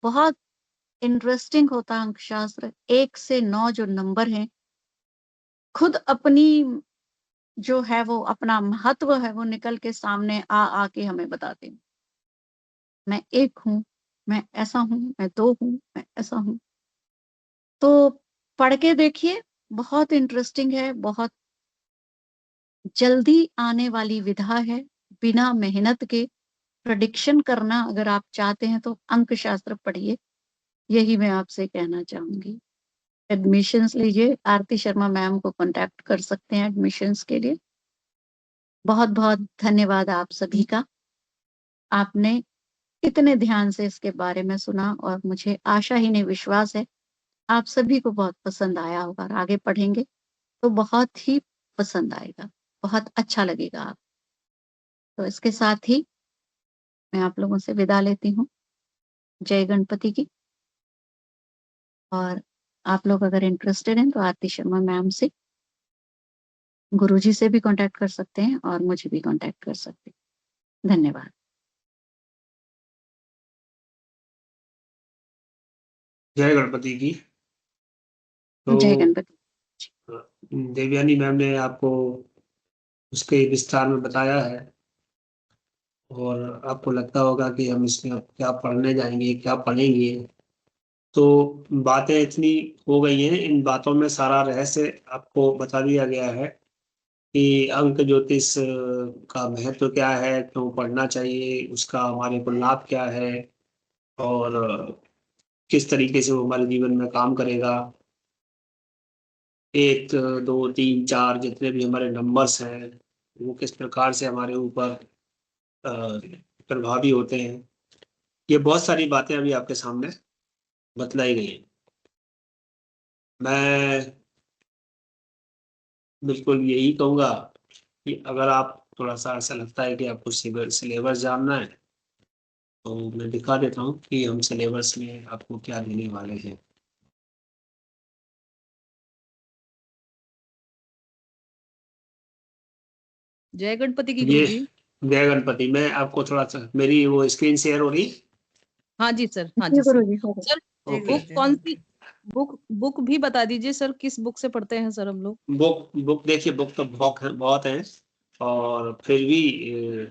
बहुत इंटरेस्टिंग होता है अंक शास्त्र। 1 से 9 जो नंबर हैं खुद अपनी जो है वो अपना महत्व है वो निकल के सामने आके हमें बताते हैं। मैं 1 हूँ, मैं ऐसा हूँ, मैं 2 हूँ, मैं ऐसा हूँ। तो पढ़ के देखिए, बहुत इंटरेस्टिंग है, बहुत जल्दी आने वाली विधा है। बिना मेहनत के प्रेडिक्शन करना अगर आप चाहते हैं तो अंक शास्त्र पढ़िए, यही मैं आपसे कहना चाहूंगी। एडमिशन्स लीजिए, आरती शर्मा मैम को कांटेक्ट कर सकते हैं एडमिशन्स के लिए। बहुत बहुत धन्यवाद आप सभी का, आपने इतने ध्यान से इसके बारे में सुना और मुझे आशा ही नहीं विश्वास है आप सभी को बहुत पसंद आया होगा और आगे पढ़ेंगे तो बहुत ही पसंद आएगा, बहुत अच्छा लगेगा आप। तो इसके साथ ही मैं आप लोगों से विदा लेती हूँ। जय गणपति की। और आप लोग अगर इंटरेस्टेड हैं तो आरती शर्मा मैम से, गुरुजी से भी कांटेक्ट कर सकते हैं और मुझे भी कांटेक्ट कर सकते हैं। धन्यवाद। जय गणपति की। तो जय गणपति। देवयानी मैम ने आपको उसके विस्तार में बताया है और आपको लगता होगा कि हम इसमें अब क्या पढ़ने जाएंगे, क्या पढ़ेंगे। तो बातें इतनी हो गई हैं, इन बातों में सारा रहस्य आपको बता दिया गया है कि अंक ज्योतिष का महत्व क्या है, क्यों पढ़ना चाहिए, उसका हमारे को लाभ क्या है और किस तरीके से वो हमारे जीवन में काम करेगा। एक, दो, तीन, चार जितने भी हमारे नंबर्स हैं वो किस प्रकार से हमारे ऊपर प्रभावी होते हैं। ये बहुत सारी बातें अभी आपके सामने बतलाई गई हैं। मैं बिल्कुल यही कहूँगा कि अगर आप थोड़ा सा ऐसा लगता है कि आपको सिलेबस जानना है तो मैं दिखा देता हूँ कि हम सिलेबस में आपको क्या देने वाले हैं। जय गणपति की ये गुरुजी। जय गणपति। मैं आपको थोड़ा सा, मेरी वो स्क्रीन शेयर हो रही। हाँ जी सर, हाँ जी जी सर। गुरुजी, हो गया। Sir okay. बुक कौन सी, बुक भी बता दीजिए सर, किस बुक से पढ़ते हैं सर हम लोग? बुक बुक देखिए, बुक तो बहुत है और फिर भी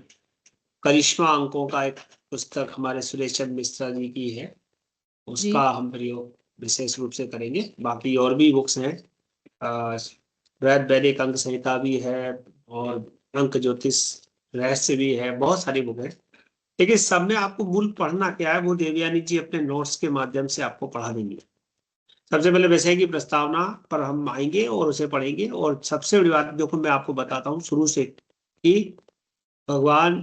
करिश्मा अंकों का एक पुस्तक हमारे सुरेश चंद्र मिश्रा जी की है, जी उसका हम प्रयोग विशेष रूप से करेंगे। बाकी और भी बुक्स हैं, अ, वैदिक अंक संहिता भी है और अंक ज्योतिष रहस्य भी है, बहुत सारी बुक है। लेकिन सब में आपको मूल पढ़ना क्या है वो देवयानी जी अपने नोट्स के माध्यम से आपको पढ़ा देंगे। सबसे पहले विषय की प्रस्तावना पर हम आएंगे और उसे पढ़ेंगे। और सबसे बड़ी बात देखो, मैं आपको बताता हूँ शुरू से कि भगवान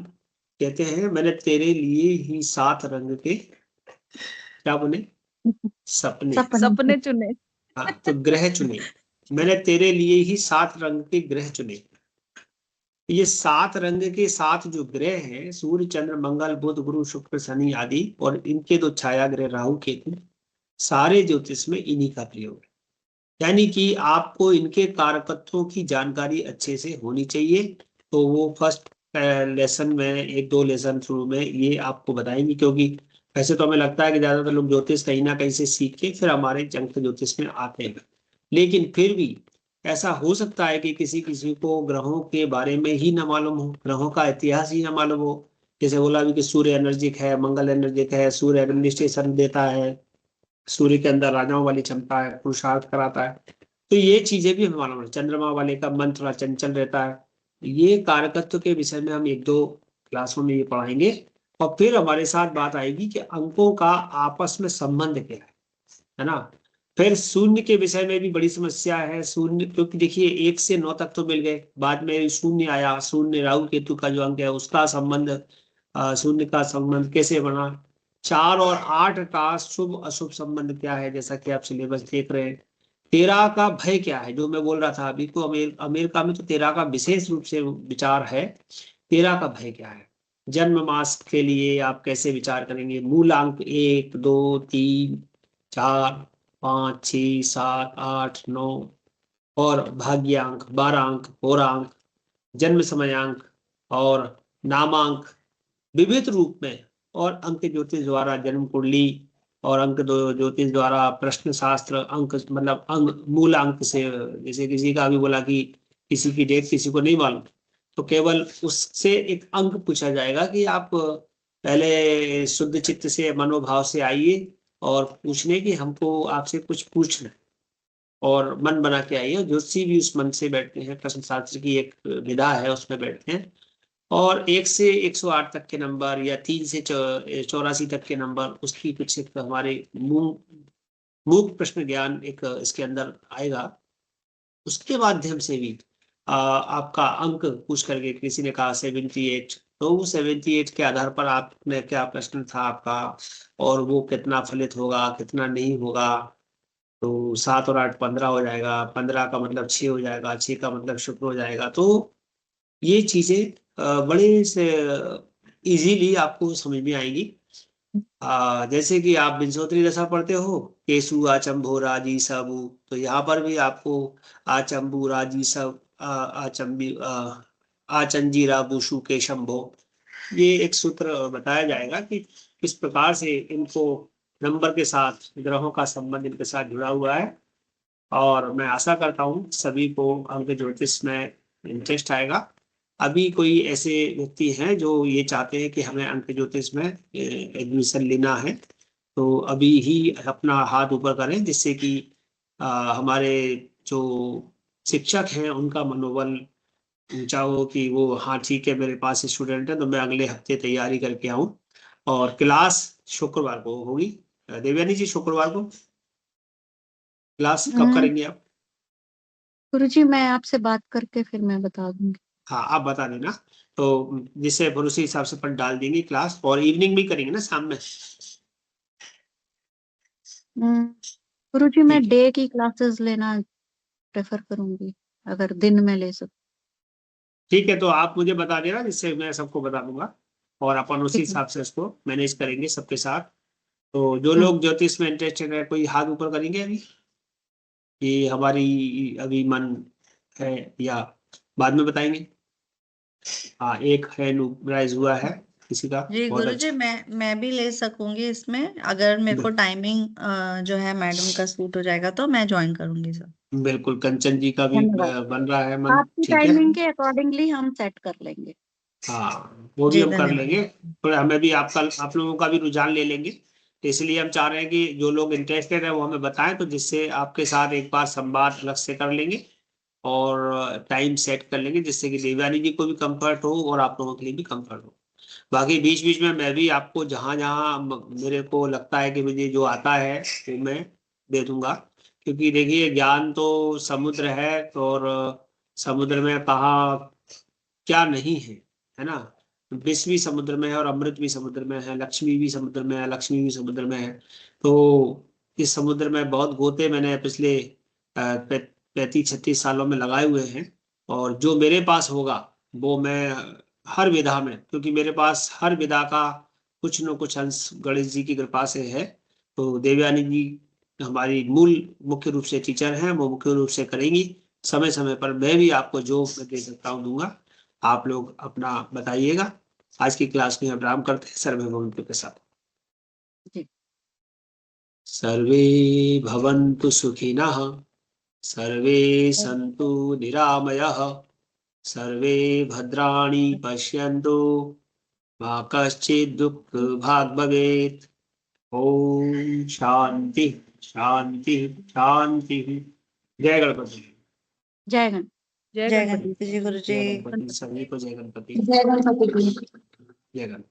कहते हैं मैंने तेरे लिए ही 7 रंग के क्या बने सपने, सपने चुने। हाँ तो ग्रह चुने। मैंने तेरे लिए ही 7 रंग के ग्रह चुने। ये 7 रंग के 7 जो ग्रह हैं, सूर्य, चंद्र, मंगल, बुध, गुरु, शुक्र, शनि आदि, और इनके 2 छाया ग्रह राहु, केतु, सारे ज्योतिष में इन्हीं का प्रयोग है। यानी कि आपको इनके कारकत्वों की जानकारी अच्छे से होनी चाहिए। तो वो फर्स्ट लेसन में, 1-2 लेसन शुरू में ये आपको बताएंगे, क्योंकि वैसे तो हमें लगता है कि ज्यादातर लोग ज्योतिष कहीं ना कहीं से सीख के फिर हमारे अंक ज्योतिष में आते हैं। लेकिन फिर भी ऐसा हो सकता है कि किसी किसी को ग्रहों के बारे में ही ना मालूम हो, ग्रहों का इतिहास ही ना मालूम हो। जैसे बोला भी कि सूर्य एनर्जिक है, मंगल एनर्जिक है, सूर्य एडमिनिस्ट्रेशन देता है, सूर्य के अंदर राजाओं वाली क्षमता है, पुरुषार्थ कराता है। तो ये चीजें भी हमें मालूम है। चंद्रमा वाले का मन थोड़ा चंचल रहता है। ये कारकत्व के विषय में हम 1-2 क्लासों में ये पढ़ाएंगे। और फिर हमारे साथ बात आएगी कि अंकों का आपस में संबंध क्या है ना। फिर शून्य के विषय में भी बड़ी समस्या है। शून्य, क्योंकि देखिए 1 से 9 तक तो मिल गए, बाद में शून्य आया। शून्य राहु केतु का जो अंक है उसका संबंध, शून्य का संबंध कैसे बना। 4 और 8 का शुभ अशुभ संबंध क्या है, जैसा कि आप सिलेबस देख रहे हैं। 13 का भय क्या है, जो मैं बोल रहा था अभी, तो अमेरिका में तो 13 का विशेष रूप से विचार है। 13 का भय क्या है, जन्म मास के लिए आप कैसे विचार करेंगे। मूलांक 1, 2, 3, 4, 5, 6, 7, 8, 9, और भाग्यांक 12 अंक, पौरांक, जन्म समयांक और नामांक विविध रूप में। और अंक ज्योतिष द्वारा जन्म कुंडली, और अंक दो ज्योतिष द्वारा प्रश्न शास्त्र अंक, मतलब अंक मूल अंक से। जैसे किसी का भी बोला कि किसी की डेट किसी को नहीं मालूम, तो केवल उससे एक अंक पूछा जाएगा कि आप पहले शुद्ध चित्त से, मनोभाव से आइए और पूछने की हमको आपसे कुछ पूछना है। और मन बना के आइए। ज्योतिषी भी उस मन से बैठते हैं, प्रश्न शास्त्र की एक विधा है उसमें बैठते हैं। और 1 से 108 तक के नंबर या 3 से 84 तक के नंबर, उसकी कुछ एक हमारे मुंह मूक प्रश्न ज्ञान एक इसके अंदर आएगा। उसके माध्यम से भी आपका अंक पूछ करके, किसी ने कहा 78, तो वो 78 के आधार पर आपने क्या प्रश्न था आपका, और वो कितना फलित होगा कितना नहीं होगा। तो 7 और 8 15 हो जाएगा, 15 का मतलब 6 हो जाएगा, 6 का मतलब शुक्र हो जाएगा। तो ये चीजें बड़े से इजीली आपको समझ में आएंगी। जैसे कि आप बिंसोत्री दशा पढ़ते हो, केसु आचंभो राजी सबू, तो यहाँ पर भी आपको आचंबू राजी सब आचंबी आचंजीरा बुशु के शंभो, ये एक सूत्र बताया जाएगा कि किस प्रकार से इनको नंबर के साथ, ग्रहों का संबंध इनके साथ जुड़ा हुआ है। और मैं आशा करता हूँ सभी को अंक ज्योतिष में इंटरेस्ट आएगा। अभी कोई ऐसे व्यक्ति हैं जो ये चाहते हैं कि हमें अंक ज्योतिष में एडमिशन लेना है, तो अभी ही अपना हाथ ऊपर करें, जिससे कि हमारे जो शिक्षक हैं उनका मनोबल ऊंचा हो कि वो हाँ ठीक है मेरे पास स्टूडेंट है, तो मैं अगले हफ्ते तैयारी करके आऊं। और क्लास शुक्रवार को होगी। देवयानी जी, शुक्रवार को क्लास कब करेंगे आप? गुरुजी मैं आपसे बात करके फिर मैं बता दूंगी। हाँ, आप बता देना, तो जिससे फिर उसी हिसाब से अपन डाल देंगे क्लास। और इवनिंग भी करेंगे ना, शाम में? गुरुजी मैं ठीक है, डे की क्लासेस लेना प्रेफर करूंगी, अगर दिन में ले सकूं। ठीक है, तो आप मुझे बता देना, जिससे मैं सबको बता दूंगा और अपन उसी ठीक है। हिसाब से उसको मैनेज करेंगे सबके साथ। तो जो हम्म, लोग ज्योतिष में इंटरेस्टेड है, कोई हाथ ऊपर करेंगे अभी, कि हमारी अभी मन है, या बाद में बताएंगे? हाँ, एक हैंड राइज हुआ है किसी का, जी बहुत गुरुजी, अच्छा। मैं भी ले सकूंगी इसमें, अगर मेरे को टाइमिंग जो है मैडम का सूट हो जाएगा तो मैं ज्वाइन करूंगी सर। बिल्कुल, कंचन जी का भी धन्यवाद। बन रहा है मन, आपकी ठीक है। टाइमिंग के अकॉर्डिंगली हम सेट कर लेंगे। हाँ, वो भी जी हम कर धन्यवाद। लेंगे। तो हमें भी आप लोगों का भी रुझान ले लेंगे, तो इसलिए हम चाह रहे हैं कि जो लोग इंटरेस्टेड है वो हमें बताएं, तो जिससे आपके साथ एक बार संवाद अलग से कर लेंगे और टाइम सेट कर लेंगे, जिससे कि देवयानी जी को भी कंफर्ट हो और आप लोगों के लिए भी कंफर्ट हो। बाकी बीच बीच में मैं भी आपको जहां जहां मेरे को लगता है कि मुझे जो आता है वो मैं दे दूंगा। क्योंकि देखिए, ज्ञान तो समुद्र है, और समुद्र में कहाँ क्या नहीं है, है ना? विष भी समुद्र में है और अमृत भी समुद्र में है, लक्ष्मी भी समुद्र में है, लक्ष्मी भी समुद्र में है। तो इस समुद्र में बहुत गोते मैंने पिछले 35-36 सालों में लगाए हुए हैं। और जो मेरे पास होगा वो मैं हर विधा में, क्योंकि मेरे पास हर विधा का कुछ न कुछ अंश गणेश जी की कृपा से है। तो देवयानी जी हमारी मूल मुख्य रूप से टीचर हैं, वो मुख्य रूप से करेंगी। समय समय पर मैं भी आपको जो मैं दे सकता हूँ दूंगा। आप लोग अपना बताइएगा। आज की क्लास में अब राम करते हैं सर्वे भवन्तु के साथ। जी। सर्वे भवन्तु सुखिनः, सर्वे सन्तु निरामयः, सर्वे भद्राणि पश्यन्तु, मा कश्चित् दुःखभाग् भवेत्। ओम शांति शांति शांति। जय गणपति। जय गण जय जय गणपति। गणपति जी गुरुजी। जय गणपति, सभी को जय गणपति। जय गणपति। जय गणपति।